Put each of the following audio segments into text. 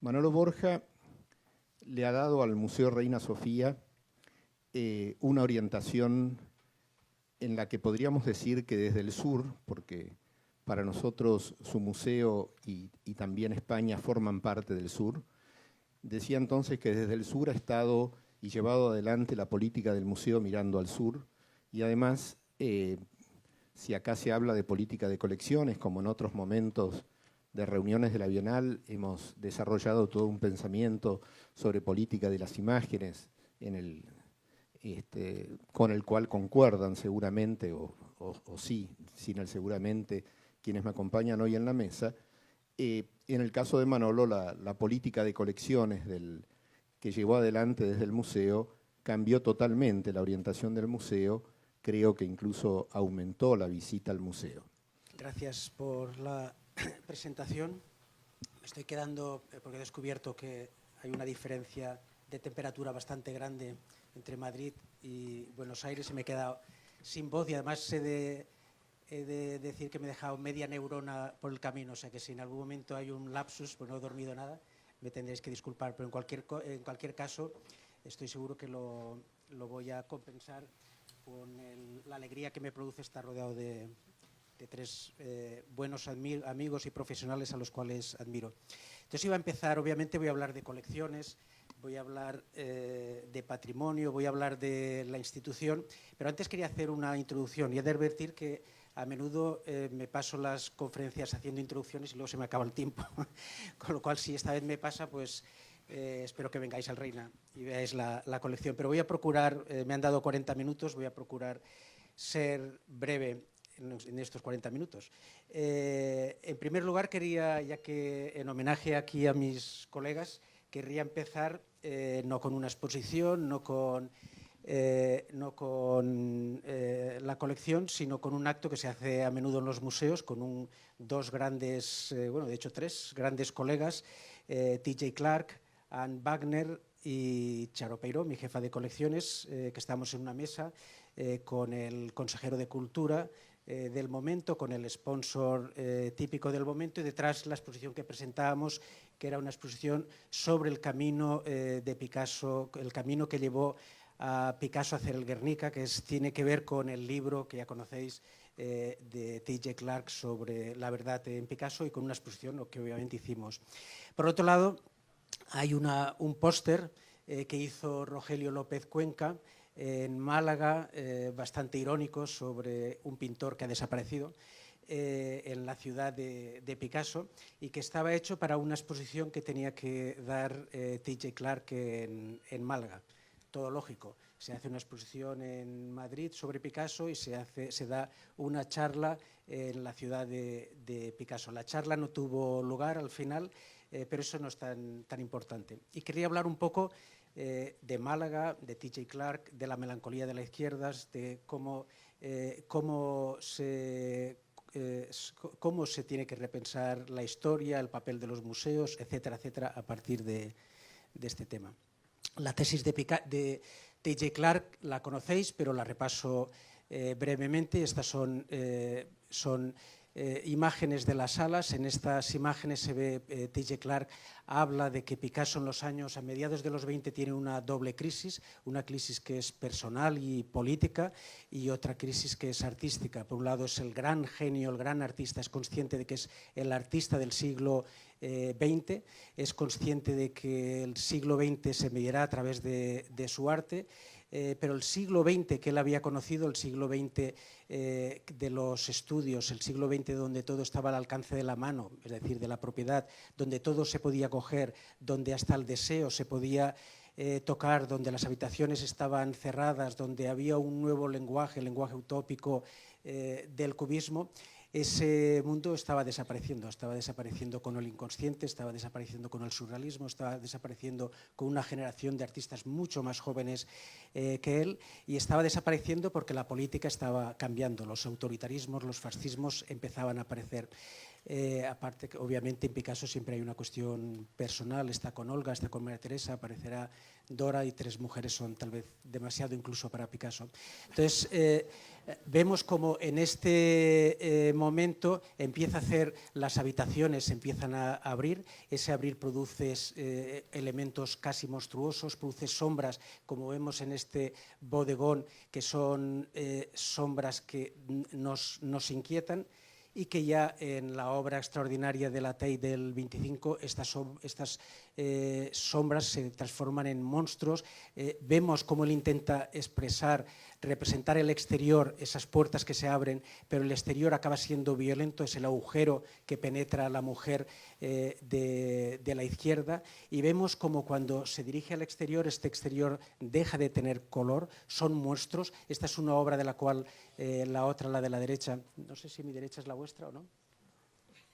Manolo Borja le ha dado al Museo Reina Sofía una orientación en la que podríamos decir que desde el sur, porque para nosotros su museo y también España forman parte del sur, decía entonces que desde el sur ha estado y llevado adelante la política del museo mirando al sur, y además, si acá se habla de política de colecciones, como en otros momentos de reuniones de la Bienal, hemos desarrollado todo un pensamiento sobre política de las imágenes, con el cual concuerdan seguramente, o sí, sin el seguramente, quienes me acompañan hoy en la mesa. En el caso de Manolo, la política de colecciones que llevó adelante desde el museo cambió totalmente la orientación del museo, creo que incluso aumentó la visita al museo. Gracias por la presentación. Me estoy quedando, porque he descubierto que hay una diferencia de temperatura bastante grande entre Madrid y Buenos Aires y me he quedado sin voz y además he de decir que me he dejado media neurona por el camino, o sea que si en algún momento hay un lapsus, pues no he dormido nada, me tendréis que disculpar, pero en cualquier caso estoy seguro que lo voy a compensar con la alegría que me produce estar rodeado de tres buenos amigos y profesionales a los cuales admiro. Entonces iba a empezar, obviamente voy a hablar de colecciones, voy a hablar de patrimonio, voy a hablar de la institución, pero antes quería hacer una introducción y he de advertir que a menudo me paso las conferencias haciendo introducciones y luego se me acaba el tiempo, con lo cual si esta vez me pasa, pues espero que vengáis al Reina y veáis la colección. Pero voy a procurar, me han dado 40 minutos, voy a procurar ser breve en estos 40 minutos. En primer lugar, quería, ya que en homenaje aquí a mis colegas, querría empezar no con una exposición, no con la colección, sino con un acto que se hace a menudo en los museos, con dos grandes, bueno, de hecho tres grandes colegas, T.J. Clark, Anne Wagner y Charo Peiró, mi jefa de colecciones, que estamos en una mesa con el consejero de Cultura del momento, con el sponsor típico del momento y detrás la exposición que presentábamos, que era una exposición sobre el camino de Picasso, el camino que llevó a Picasso a hacer el Guernica, que tiene que ver con el libro que ya conocéis de T.J. Clark sobre la verdad en Picasso y con una exposición que obviamente hicimos. Por otro lado, hay un póster que hizo Rogelio López Cuenca en Málaga, bastante irónico, sobre un pintor que ha desaparecido en la ciudad de Picasso y que estaba hecho para una exposición que tenía que dar T.J. Clark en Málaga. Todo lógico. Se hace una exposición en Madrid sobre Picasso y se da una charla en la ciudad de Picasso. La charla no tuvo lugar al final, pero eso no es tan importante. Y quería hablar un poco de Málaga, de T.J. Clark, de la melancolía de las izquierdas, de cómo se tiene que repensar la historia, el papel de los museos, etcétera, etcétera, a partir de este tema. La tesis de T.J. Clark la conocéis, pero la repaso brevemente. Estas son imágenes de las salas. En estas imágenes se ve T.J. Clark habla de que Picasso en los años, a mediados de los 20, tiene una doble crisis, una crisis que es personal y política y otra crisis que es artística. Por un lado es el gran genio, el gran artista, es consciente de que es el artista del siglo XX, es consciente de que el siglo XX se medirá a través de su arte, pero el siglo XX que él había conocido, el siglo XX de los estudios, el siglo XX donde todo estaba al alcance de la mano, es decir, de la propiedad, donde todo se podía coger, donde hasta el deseo se podía tocar, donde las habitaciones estaban cerradas, donde había un nuevo lenguaje, el lenguaje utópico del cubismo. Ese mundo estaba desapareciendo con el inconsciente, estaba desapareciendo con el surrealismo, estaba desapareciendo con una generación de artistas mucho más jóvenes que él y estaba desapareciendo porque la política estaba cambiando, los autoritarismos, los fascismos empezaban a aparecer. Aparte, obviamente en Picasso siempre hay una cuestión personal, está con Olga, está con María Teresa, aparecerá Dora y tres mujeres son tal vez demasiado incluso para Picasso. Entonces, Vemos como en este momento empieza a hacer, las habitaciones empiezan a abrir, ese abrir produce elementos casi monstruosos, produce sombras, como vemos en este bodegón, que son sombras que nos inquietan, y que ya en la obra extraordinaria de la Tate del 25 estas sombras se transforman en monstruos. Vemos cómo él intenta representar el exterior, esas puertas que se abren, pero el exterior acaba siendo violento, es el agujero que penetra a la mujer de la izquierda, y vemos como cuando se dirige al exterior, este exterior deja de tener color, son monstruos. Esta es una obra de la cual la otra, la de la derecha, no sé si mi derecha es la vuestra o no.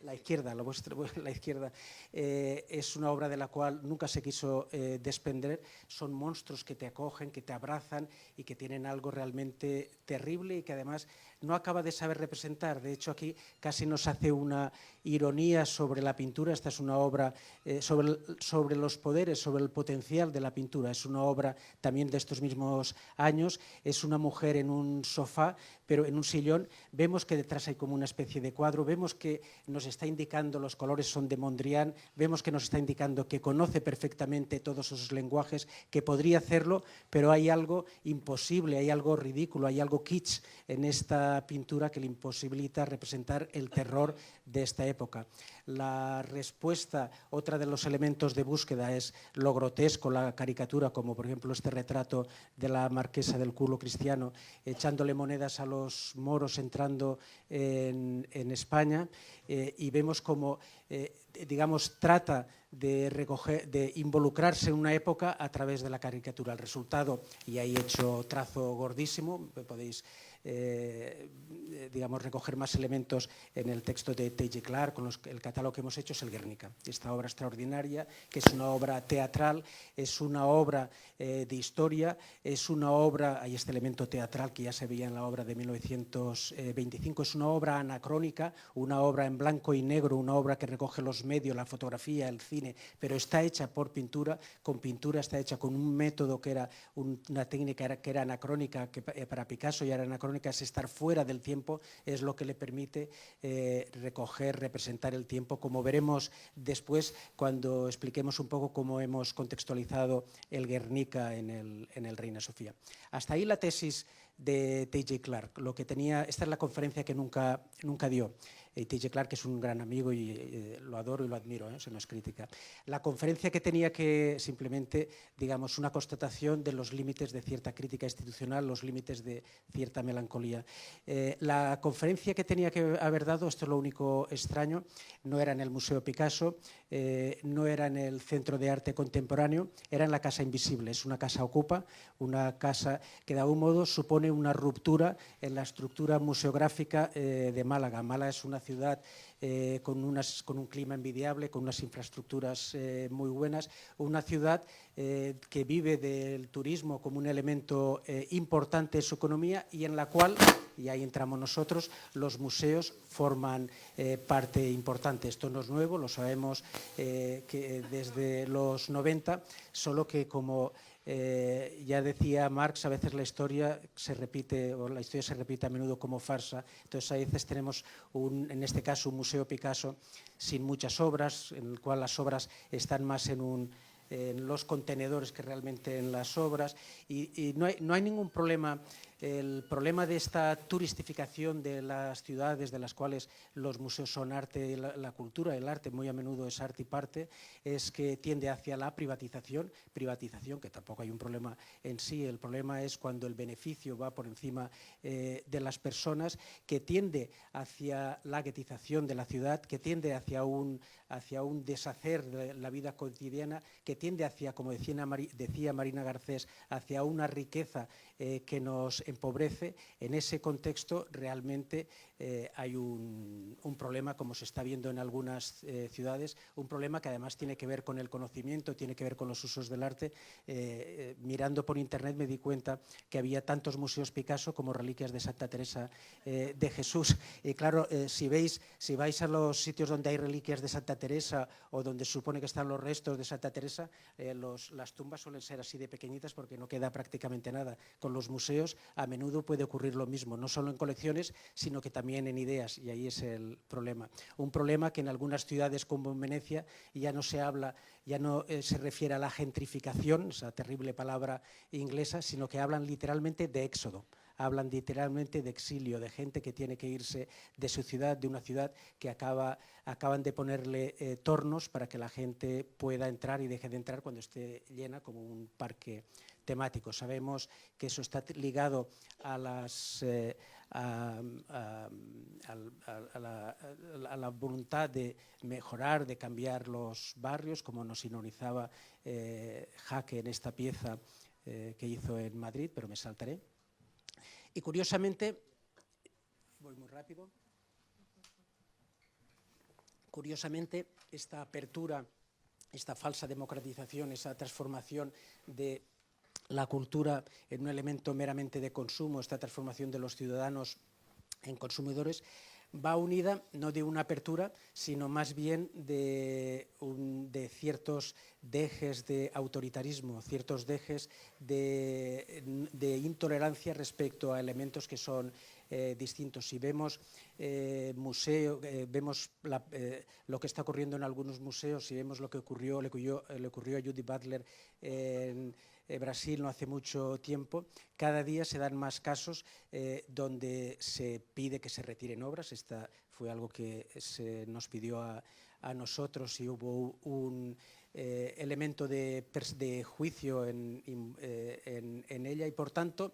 La izquierda, la izquierda, es una obra de la cual nunca se quiso desprender. Son monstruos que te acogen, que te abrazan y que tienen algo realmente terrible y que además no acaba de saber representar. De hecho, aquí casi nos hace una ironía sobre la pintura. Esta es una obra sobre los poderes, sobre el potencial de la pintura. Es una obra también de estos mismos años. Es una mujer en un sofá, pero en un sillón. Vemos que detrás hay como una especie de cuadro. Vemos que nos está indicando, los colores son de Mondrian. Vemos que nos está indicando que conoce perfectamente todos esos lenguajes, que podría hacerlo, pero hay algo imposible, hay algo ridículo, hay algo kitsch en esta pintura que le imposibilita representar el terror de esta época. La respuesta, otra de los elementos de búsqueda, es lo grotesco, la caricatura, como por ejemplo este retrato de la marquesa del culo cristiano echándole monedas a los moros entrando en España, y vemos como digamos, trata de involucrarse en una época a través de la caricatura. El resultado, y ahí he hecho trazo gordísimo, podéis digamos, recoger más elementos en el texto de T.J. Clark. Con el catálogo que hemos hecho es el Guernica, esta obra extraordinaria, que es una obra teatral, es una obra de historia, es una obra, hay este elemento teatral que ya se veía en la obra de 1925, es una obra anacrónica, una obra en blanco y negro, una obra que recoge los medios, la fotografía, el cine, pero está hecha por pintura, con pintura, está hecha con un método que era una técnica que era anacrónica, que para Picasso ya era anacrónica, es estar fuera del tiempo, es lo que le permite recoger, representar el tiempo, como veremos después cuando expliquemos un poco cómo hemos contextualizado el Guernica en el Reina Sofía. Hasta ahí la tesis de T.J. Clark. Esta es la conferencia que nunca dio. T.J. Clark es un gran amigo y lo adoro y lo admiro, eso no es crítica. La conferencia que tenía que simplemente, digamos, una constatación de los límites de cierta crítica institucional, los límites de cierta melancolía. La conferencia que tenía que haber dado, esto es lo único extraño, no era en el Museo Picasso, no era en el Centro de Arte Contemporáneo, era en la Casa Invisible. Es una casa ocupa, una casa que de algún modo supone una ruptura en la estructura museográfica de Málaga. Málaga es una ciudad con un clima envidiable, con unas infraestructuras muy buenas, una ciudad que vive del turismo como un elemento importante en su economía y en la cual, y ahí entramos nosotros, los museos forman parte importante. Esto no es nuevo, lo sabemos que desde los 90, solo que como ya decía Marx, a veces la historia se repite a menudo como farsa. Entonces a veces tenemos en este caso un Museo Picasso sin muchas obras, en el cual las obras están más en los contenedores que realmente en las obras, y no hay ningún problema. El problema de esta turistificación de las ciudades, de las cuales los museos son arte, la cultura, el arte muy a menudo es arte y parte, es que tiende hacia la privatización, que tampoco hay un problema en sí. El problema es cuando el beneficio va por encima de las personas, que tiende hacia la guetización de la ciudad, que tiende hacia un deshacer de la vida cotidiana, que tiende hacia, como decía Marina Garcés, hacia una riqueza que nos empobrece. En ese contexto realmente hay un problema, como se está viendo en algunas ciudades, un problema que además tiene que ver con el conocimiento, tiene que ver con los usos del arte. Mirando por internet me di cuenta que había tantos museos Picasso como reliquias de Santa Teresa de Jesús. Y claro, si vais a los sitios donde hay reliquias de Santa Teresa o donde se supone que están los restos de Santa Teresa, las tumbas suelen ser así de pequeñitas porque no queda prácticamente nada. Con los museos a menudo puede ocurrir lo mismo, no solo en colecciones, sino que también en ideas, y ahí es el problema. Un problema que en algunas ciudades como en Venecia ya no se habla, ya no se refiere a la gentrificación, esa terrible palabra inglesa, sino que hablan literalmente de éxodo. Hablan literalmente de exilio, de gente que tiene que irse de su ciudad, de una ciudad que acaban de ponerle tornos para que la gente pueda entrar y deje de entrar cuando esté llena, como un parque temático. Sabemos que eso está ligado a la voluntad de mejorar, de cambiar los barrios, como nos ironizaba Jaque en esta pieza que hizo en Madrid, pero me saltaré. Y curiosamente, voy muy rápido, curiosamente esta apertura, esta falsa democratización, esa transformación de la cultura en un elemento meramente de consumo, esta transformación de los ciudadanos en consumidores, va unida no de una apertura, sino más bien de ciertos dejes de autoritarismo, ciertos dejes de intolerancia respecto a elementos que son distintos. Si vemos vemos lo que está ocurriendo en algunos museos, si vemos lo que le ocurrió a Judith Butler en Brasil no hace mucho tiempo, cada día se dan más casos donde se pide que se retiren obras. Esta fue algo que se nos pidió a nosotros y hubo un elemento de juicio en ella y, por tanto,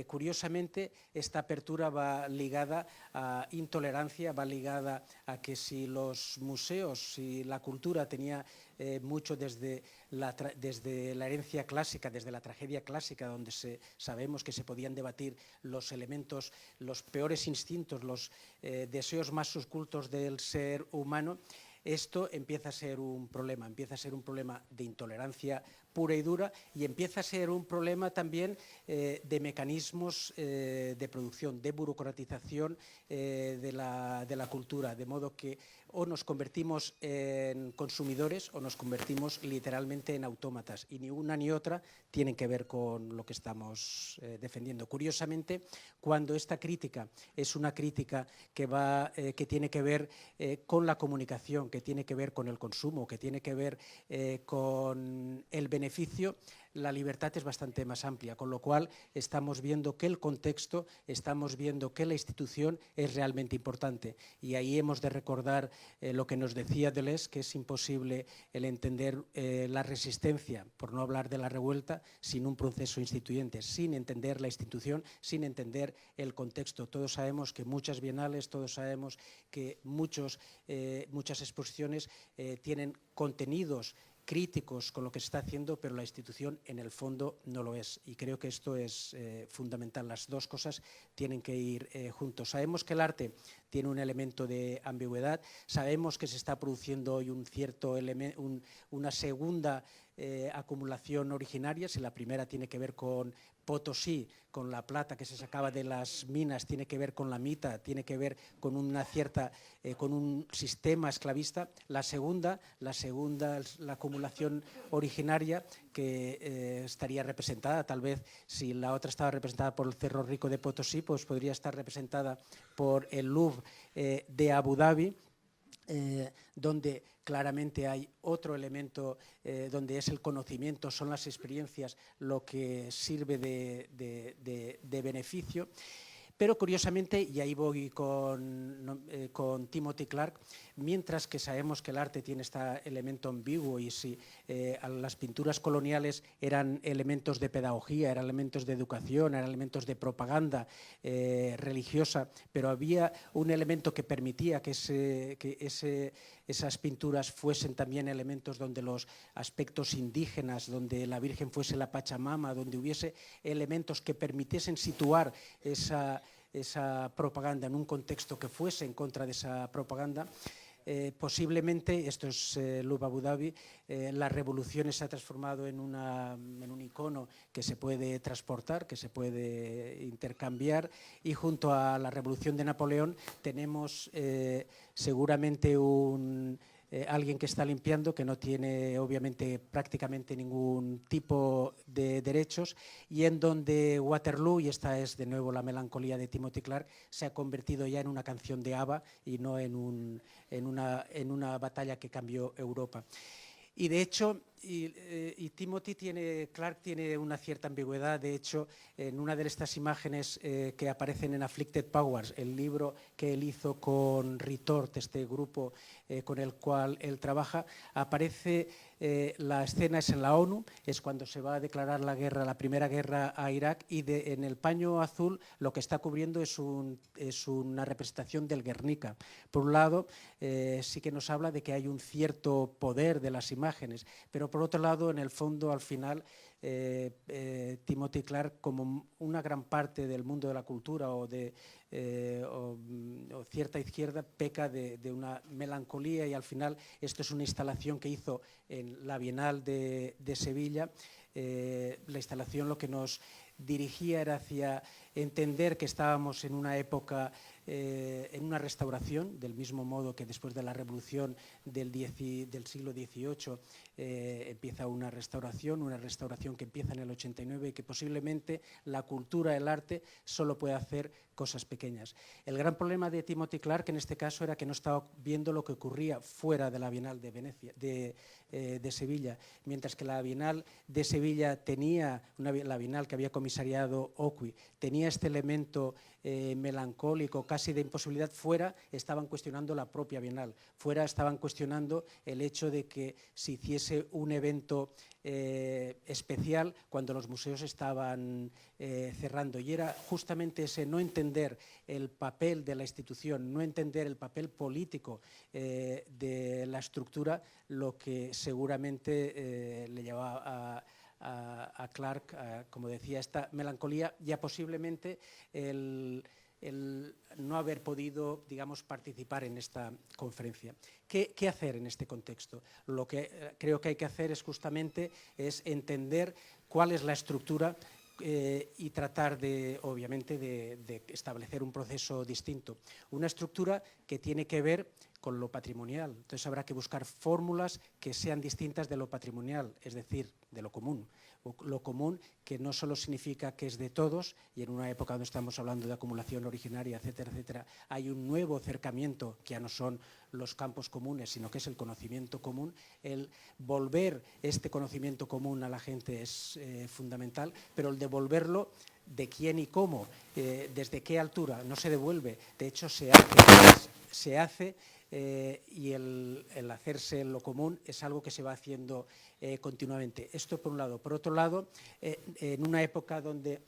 curiosamente, esta apertura va ligada a intolerancia, va ligada a que si los museos, si la cultura tenía mucho desde la herencia clásica, desde la tragedia clásica, donde sabemos que se podían debatir los elementos, los peores instintos, los deseos más ocultos del ser humano, esto empieza a ser un problema de intolerancia pura y dura, y empieza a ser un problema también de mecanismos de producción, de burocratización de la cultura, de modo que o nos convertimos en consumidores o nos convertimos literalmente en autómatas, y ni una ni otra tienen que ver con lo que estamos defendiendo. Curiosamente, cuando esta crítica es una crítica que tiene que ver con la comunicación, que tiene que ver con el consumo, que tiene que ver con el beneficio, la libertad es bastante más amplia, con lo cual estamos viendo que el contexto, estamos viendo que la institución es realmente importante, y ahí hemos de recordar lo que nos decía Deleuze, que es imposible el entender la resistencia, por no hablar de la revuelta, sin un proceso instituyente, sin entender la institución, sin entender el contexto. Todos sabemos que muchas bienales, todos sabemos que muchas exposiciones tienen contenidos críticos con lo que se está haciendo, pero la institución en el fondo no lo es, y creo que esto es fundamental. Las dos cosas tienen que ir juntos. Sabemos que el arte tiene un elemento de ambigüedad, sabemos que se está produciendo hoy una segunda acumulación originaria. Si la primera tiene que ver con Potosí, con la plata que se sacaba de las minas, tiene que ver con la mita, tiene que ver con con un sistema esclavista. La segunda es la acumulación originaria, que estaría representada, tal vez si la otra estaba representada por el Cerro Rico de Potosí, pues podría estar representada por el Louvre de Abu Dhabi, donde claramente hay otro elemento donde es el conocimiento, son las experiencias lo que sirve de beneficio. Pero curiosamente, y ahí voy con Timothy Clark, mientras que sabemos que el arte tiene este elemento ambiguo, y si las pinturas coloniales eran elementos de pedagogía, eran elementos de educación, eran elementos de propaganda religiosa, pero había un elemento que permitía que esas pinturas fuesen también elementos donde los aspectos indígenas, donde la Virgen fuese la Pachamama, donde hubiese elementos que permitiesen situar esa propaganda en un contexto que fuese en contra de esa propaganda. Posiblemente, esto es Louvre Abu Dhabi, la revolución se ha transformado en un icono que se puede transportar, que se puede intercambiar, y junto a la revolución de Napoleón tenemos seguramente un alguien que está limpiando, que no tiene obviamente prácticamente ningún tipo de derechos, y en donde Waterloo, y esta es de nuevo la melancolía de Timothy Clark, se ha convertido ya en una canción de ABBA y no en una batalla que cambió Europa. Y de hecho, Clark tiene una cierta ambigüedad. De hecho, en una de estas imágenes que aparecen en Afflicted Powers, el libro que él hizo con Retort, este grupo con el cual él trabaja, aparece, la escena es en la ONU, es cuando se va a declarar la primera guerra a Irak, y en el paño azul lo que está cubriendo es una representación del Guernica. Por un lado, sí que nos habla de que hay un cierto poder de las imágenes, pero por otro lado, en el fondo, al final, Timothy Clark, como una gran parte del mundo de la cultura o cierta izquierda, peca de una melancolía, y al final esto es una instalación que hizo en la Bienal de Sevilla. La instalación lo que nos dirigía era hacia entender que estábamos en una época, en una restauración, del mismo modo que después de la revolución del siglo XVIII empieza una restauración que empieza en el 89 y que posiblemente la cultura, el arte, solo puede hacer cosas pequeñas. El gran problema de Timothy Clark en este caso era que no estaba viendo lo que ocurría fuera de la Bienal de Venecia, de Sevilla, mientras que la Bienal de Sevilla tenía, la Bienal que había comisariado Ocui, tenía este elemento melancólico, casi de imposibilidad. Fuera estaban cuestionando la propia Bienal, fuera estaban cuestionando el hecho de que se hiciese un evento especial cuando los museos estaban cerrando, y era justamente ese no entender el papel de la institución, no entender el papel político de la estructura, lo que seguramente le llevaba a Clark, como decía, esta melancolía, ya posiblemente el no haber podido, digamos, participar en esta conferencia. ¿Qué hacer en este contexto? Lo que creo que hay que hacer es justamente entender cuál es la estructura y tratar obviamente, de establecer un proceso distinto. Una estructura que tiene que ver con lo patrimonial. Entonces habrá que buscar fórmulas que sean distintas de lo patrimonial, es decir, de lo común. Lo común, que no solo significa que es de todos, y en una época donde estamos hablando de acumulación originaria, etcétera, etcétera, hay un nuevo acercamiento que ya no son los campos comunes, sino que es el conocimiento común. El volver este conocimiento común a la gente es fundamental, pero el devolverlo, ¿de quién y cómo? ¿Desde qué altura? No se devuelve, de hecho se hace. Y el hacerse en lo común es algo que se va haciendo continuamente. Esto por un lado. Por otro lado, en una época donde...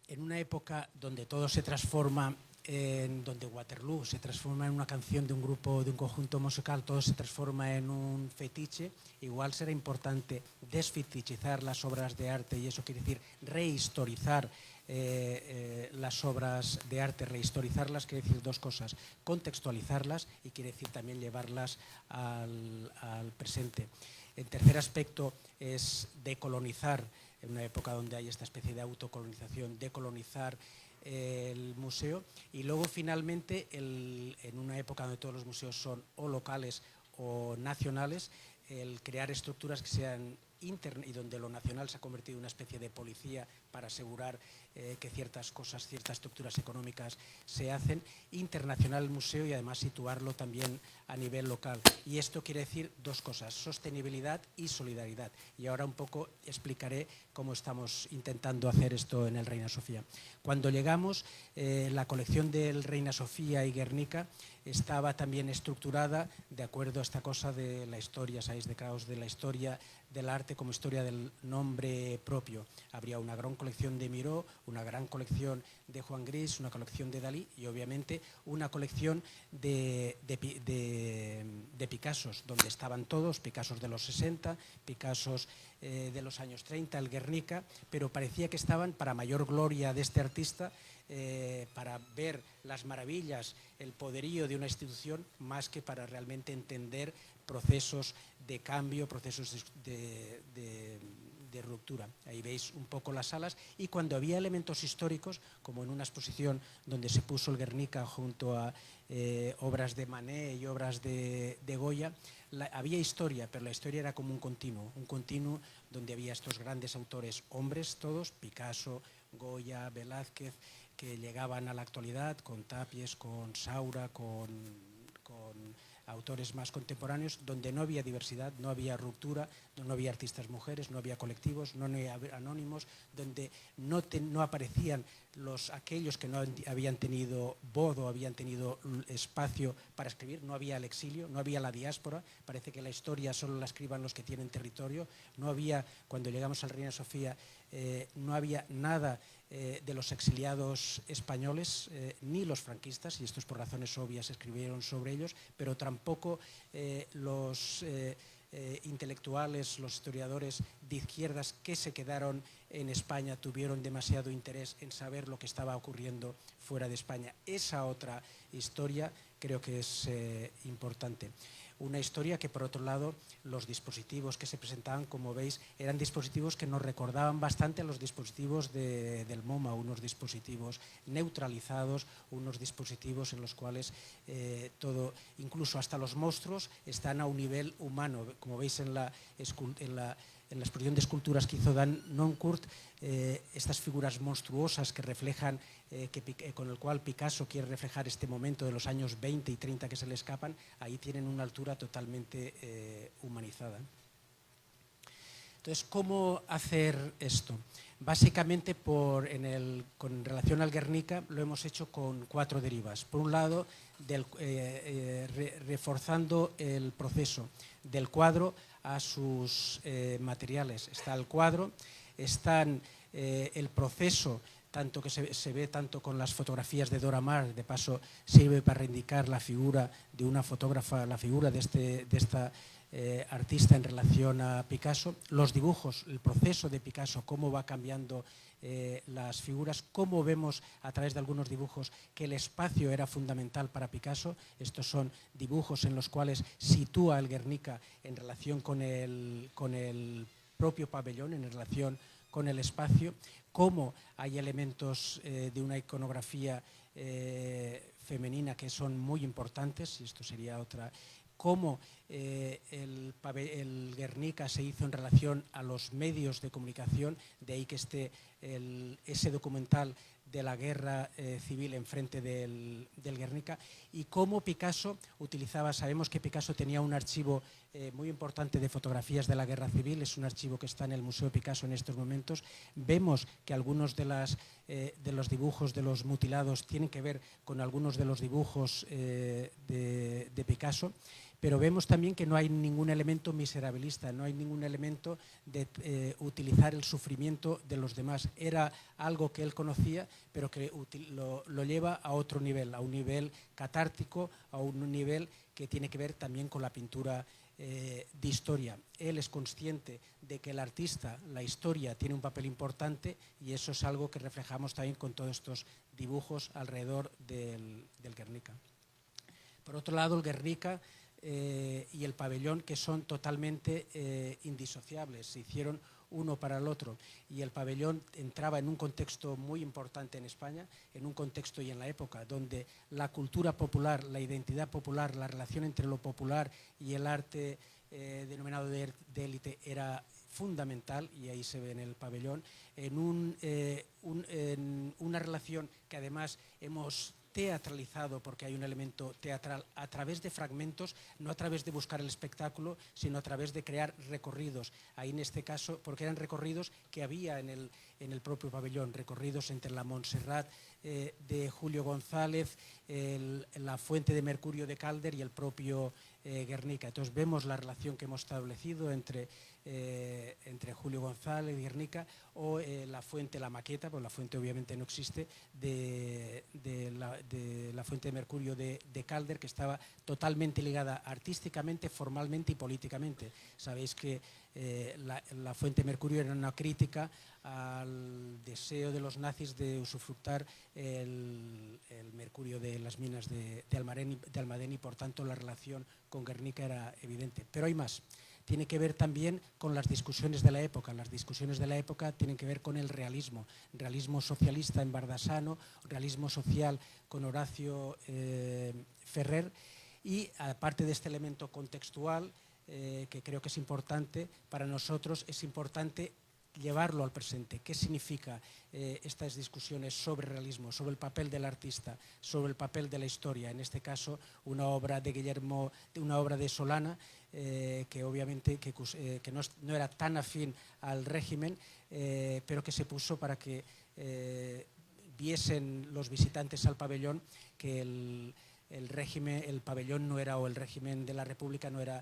En una época donde todo se transforma, donde Waterloo se transforma en una canción de un grupo, de un conjunto musical, todo se transforma en un fetiche, igual será importante desfetichizar las obras de arte, y eso quiere decir rehistorizar las obras de arte. Rehistorizarlas quiere decir dos cosas: contextualizarlas, y quiere decir también llevarlas al presente. El tercer aspecto es decolonizar, en una época donde hay esta especie de autocolonización, decolonizar el museo. Y luego, finalmente, en una época donde todos los museos son o locales o nacionales, el crear estructuras que sean internas, y donde lo nacional se ha convertido en una especie de policía para asegurar que ciertas cosas, ciertas estructuras económicas se hacen. Internacional el museo, y además situarlo también a nivel local. Y esto quiere decir dos cosas: sostenibilidad y solidaridad. Y ahora un poco explicaré cómo estamos intentando hacer esto en el Reina Sofía. Cuando llegamos, la colección del Reina Sofía y Guernica estaba también estructurada de acuerdo a esta cosa de la historia, ¿sabéis? De Kraus, de la historia del arte como historia del nombre propio. Habría una gran colección de Miró, una gran colección de Juan Gris, una colección de Dalí, y obviamente una colección de Picassos, donde estaban todos: Picassos de los 60, Picassos de los años 30, el Guernica, pero parecía que estaban, para mayor gloria de este artista, para ver las maravillas, el poderío de una institución, más que para realmente entender procesos de cambio, procesos de ruptura. Ahí veis un poco las salas, y cuando había elementos históricos, como en una exposición donde se puso el Guernica junto a obras de Manet y obras de Goya, había historia, pero la historia era como un continuo donde había estos grandes autores, hombres todos, Picasso, Goya, Velázquez, que llegaban a la actualidad con Tapies, con Saura, con autores más contemporáneos, donde no había diversidad, no había ruptura, no había artistas mujeres, no había colectivos, no había anónimos, donde no aparecían aquellos que no habían tenido voz o habían tenido espacio para escribir, no había el exilio, no había la diáspora, parece que la historia solo la escriban los que tienen territorio, no había, cuando llegamos al Reina Sofía, no había nada de los exiliados españoles, ni los franquistas, y esto es por razones obvias, escribieron sobre ellos, pero tampoco los intelectuales, los historiadores de izquierdas que se quedaron en España tuvieron demasiado interés en saber lo que estaba ocurriendo fuera de España. Esa otra historia creo que es importante. Una historia que, por otro lado, los dispositivos que se presentaban, como veis, eran dispositivos que nos recordaban bastante a los dispositivos del MoMA, unos dispositivos neutralizados, unos dispositivos en los cuales todo, incluso hasta los monstruos, están a un nivel humano. Como veis en la exposición de esculturas que hizo Dan Noncourt, estas figuras monstruosas que reflejan, con el cual Picasso quiere reflejar este momento de los años 20 y 30 que se le escapan, ahí tienen una altura totalmente humanizada. Entonces, ¿cómo hacer esto? Básicamente, con relación al Guernica, lo hemos hecho con 4 derivas. Por un lado, reforzando el proceso del cuadro a sus materiales. Está el cuadro, está el proceso, tanto que se ve tanto con las fotografías de Dora Maar, de paso sirve para reivindicar la figura de una fotógrafa, la figura de esta artista en relación a Picasso, los dibujos, el proceso de Picasso, cómo va cambiando las figuras, cómo vemos a través de algunos dibujos que el espacio era fundamental para Picasso. Estos son dibujos en los cuales sitúa el Guernica en relación con el propio pabellón, en relación con el espacio, cómo hay elementos de una iconografía femenina que son muy importantes, y esto sería otra, cómo el Guernica se hizo en relación a los medios de comunicación, de ahí que esté ese documental de la guerra civil enfrente del Guernica, y cómo Picasso utilizaba, sabemos que Picasso tenía un archivo muy importante de fotografías de la guerra civil, es un archivo que está en el Museo Picasso en estos momentos. Vemos que algunos de los dibujos de los mutilados tienen que ver con algunos de los dibujos de Picasso, pero vemos también que no hay ningún elemento miserabilista, no hay ningún elemento de utilizar el sufrimiento de los demás. Era algo que él conocía, pero que lo lleva a otro nivel, a un nivel catártico, a un nivel que tiene que ver también con la pintura de historia. Él es consciente de que el artista, la historia, tiene un papel importante, y eso es algo que reflejamos también con todos estos dibujos alrededor del Guernica. Por otro lado, el Guernica y el pabellón, que son totalmente indisociables, se hicieron uno para el otro, y el pabellón entraba en un contexto muy importante en España, en un contexto y en la época donde la cultura popular, la identidad popular, la relación entre lo popular y el arte denominado de élite era fundamental, y ahí se ve en el pabellón, en una relación que además hemos teatralizado, porque hay un elemento teatral a través de fragmentos, no a través de buscar el espectáculo, sino a través de crear recorridos. Ahí en este caso, porque eran recorridos que había en el propio pabellón, recorridos entre la Montserrat de Julio González, la Fuente de Mercurio de Calder y el propio Guernica. Entonces vemos la relación que hemos establecido entre Julio González y Guernica, o la fuente, la maqueta, pues la fuente obviamente no existe, de la Fuente de Mercurio de Calder, que estaba totalmente ligada artísticamente, formalmente y políticamente. Sabéis que la Fuente de Mercurio era una crítica al deseo de los nazis de usufructar el mercurio de las minas de Almadén y por tanto la relación con Guernica era evidente. Pero hay más. Tiene que ver también con las discusiones de la época. Las discusiones de la época tienen que ver con el realismo socialista en Bardassano, realismo social con Horacio Ferrer, y aparte de este elemento contextual, que creo que es importante, para nosotros es importante llevarlo al presente. ¿Qué significa estas discusiones sobre realismo, sobre el papel del artista, sobre el papel de la historia? En este caso, una obra de Solana, que obviamente que no era tan afín al régimen, pero que se puso para que viesen los visitantes al pabellón que el régimen, el pabellón no era, o el régimen de la República no era,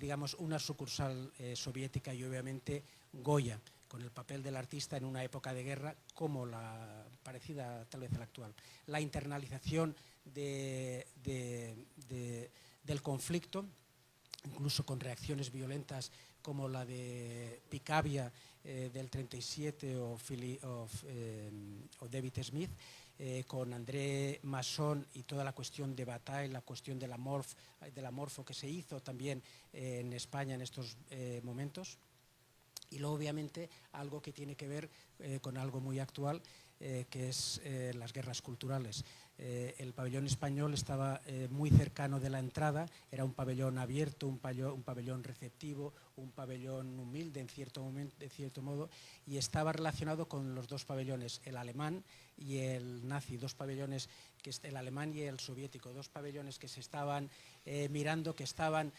digamos, una sucursal soviética, y obviamente Goya, con el papel del artista en una época de guerra como la parecida tal vez a la actual. La internalización del conflicto, incluso con reacciones violentas como la de Picabia del 37 o David Smith, con André Masson y toda la cuestión de Bataille, la cuestión de la morfo que se hizo también en España en estos momentos. Y luego, obviamente, algo que tiene que ver con algo muy actual, que es las guerras culturales. El pabellón español estaba muy cercano de la entrada, era un pabellón abierto, un pabellón receptivo, un pabellón humilde en cierto modo, y estaba relacionado con los dos pabellones, el alemán y el nazi, dos pabellones, el alemán y el soviético, dos pabellones que se estaban mirando, que estaban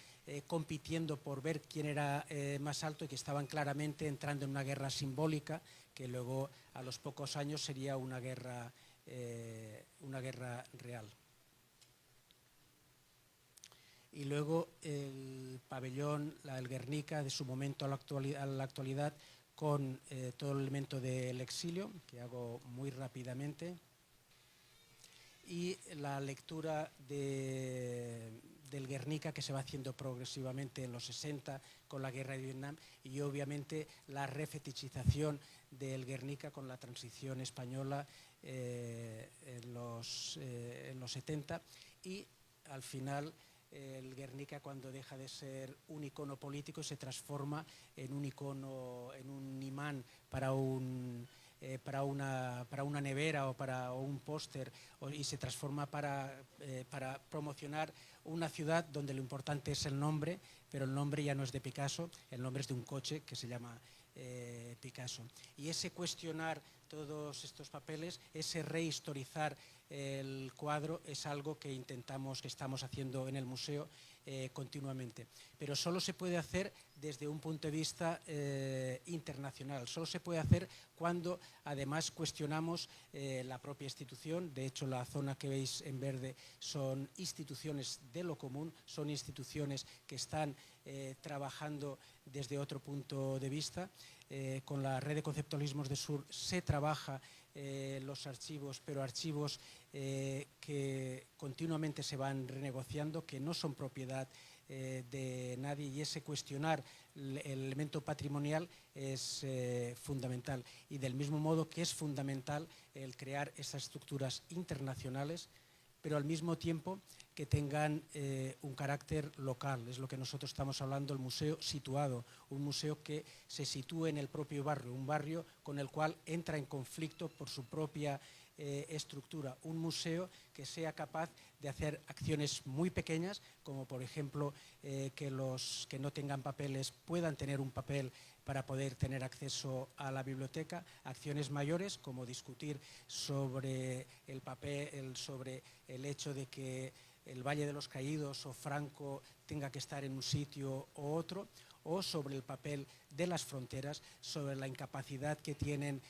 compitiendo por ver quién era más alto, y que estaban claramente entrando en una guerra simbólica que luego a los pocos años sería una guerra real. Y luego el pabellón, el Guernica, de su momento a la actualidad, con todo el elemento del exilio, que hago muy rápidamente, y la lectura del Guernica, que se va haciendo progresivamente en los 60 con la guerra de Vietnam, y obviamente la refetichización del Guernica con la transición española en los 70, y al final el Guernica, cuando deja de ser un icono político, se transforma en un icono, en un imán para una nevera o un póster, y se transforma para promocionar una ciudad donde lo importante es el nombre, pero el nombre ya no es de Picasso, el nombre es de un coche que se llama Picasso. Y ese cuestionar todos estos papeles, ese rehistorizar el cuadro, es algo que estamos haciendo en el museo continuamente. Pero solo se puede hacer desde un punto de vista internacional, solo se puede hacer cuando además cuestionamos la propia institución. De hecho, la zona que veis en verde son instituciones de lo común, son instituciones que están trabajando desde otro punto de vista. Con la red de conceptualismos de Sur se trabaja los archivos, pero archivos que continuamente se van renegociando, que no son propiedad de nadie, y ese cuestionar el elemento patrimonial es fundamental. Y del mismo modo que es fundamental el crear esas estructuras internacionales, pero al mismo tiempo que tengan un carácter local. Es lo que nosotros estamos hablando, el museo situado, un museo que se sitúe en el propio barrio, un barrio con el cual entra en conflicto por su propia estructura, un museo que sea capaz de hacer acciones muy pequeñas, como por ejemplo que los que no tengan papeles puedan tener un papel para poder tener acceso a la biblioteca, acciones mayores como discutir sobre el papel, sobre el hecho de que el Valle de los Caídos o Franco tenga que estar en un sitio u otro, o sobre el papel de las fronteras, sobre la incapacidad que tienen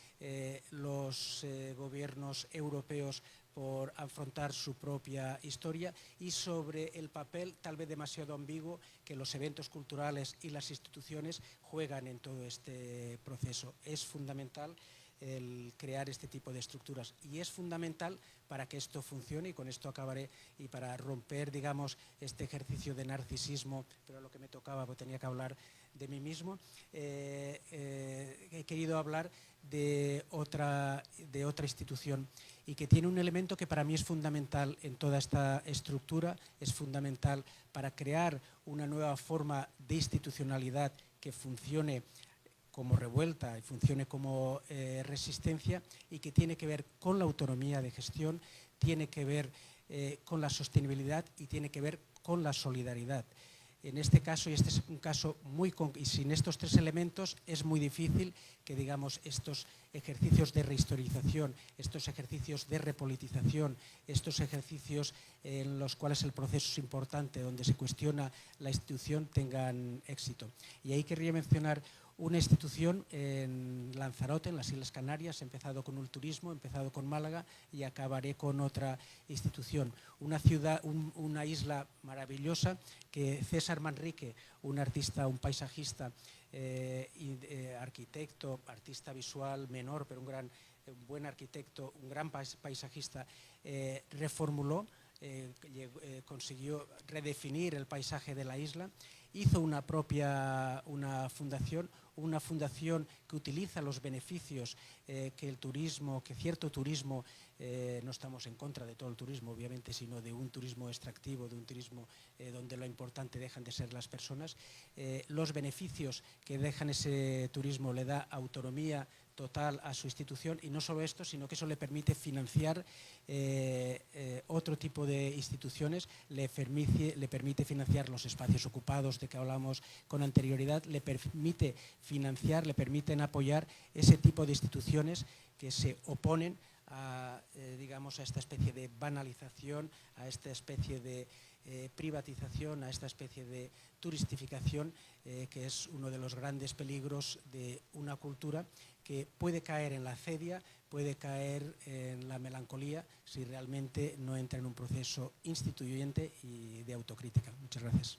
los gobiernos europeos por afrontar su propia historia, y sobre el papel tal vez demasiado ambiguo que los eventos culturales y las instituciones juegan en todo este proceso. Es fundamental el crear este tipo de estructuras, y es fundamental para que esto funcione, y con esto acabaré, y para romper, digamos, este ejercicio de narcisismo, pero lo que me tocaba, porque tenía que hablar de mí mismo, he querido hablar de otra institución y que tiene un elemento que para mí es fundamental en toda esta estructura, es fundamental para crear una nueva forma de institucionalidad que funcione como revuelta y funcione como resistencia, y que tiene que ver con la autonomía de gestión, tiene que ver con la sostenibilidad y tiene que ver con la solidaridad. En este caso, y este es un caso y sin estos tres elementos es muy difícil que, digamos, estos ejercicios de rehistorización, estos ejercicios de repolitización, estos ejercicios en los cuales el proceso es importante, donde se cuestiona la institución, tengan éxito. Y ahí querría mencionar una institución en Lanzarote, en las Islas Canarias. He empezado con el turismo, he empezado con Málaga y acabaré con otra institución. Una ciudad, una isla maravillosa que César Manrique, un artista, un paisajista, arquitecto, artista visual menor, pero un buen arquitecto, un gran paisajista, reformuló, consiguió redefinir el paisaje de la isla. Hizo una fundación que utiliza los beneficios que el turismo, que cierto turismo, no estamos en contra de todo el turismo, obviamente, sino de un turismo extractivo, de un turismo donde lo importante dejan de ser las personas. Los beneficios que dejan ese turismo le da autonomía total a su institución, y no solo esto, sino que eso le permite financiar otro tipo de instituciones, le permite financiar los espacios ocupados de que hablamos con anterioridad, le permite financiar, le permiten apoyar ese tipo de instituciones que se oponen digamos, a esta especie de banalización, a esta especie de privatización, a esta especie de turistificación, que es uno de los grandes peligros de una cultura que puede caer en la acedia, puede caer en la melancolía si realmente no entra en un proceso instituyente y de autocrítica. Muchas gracias.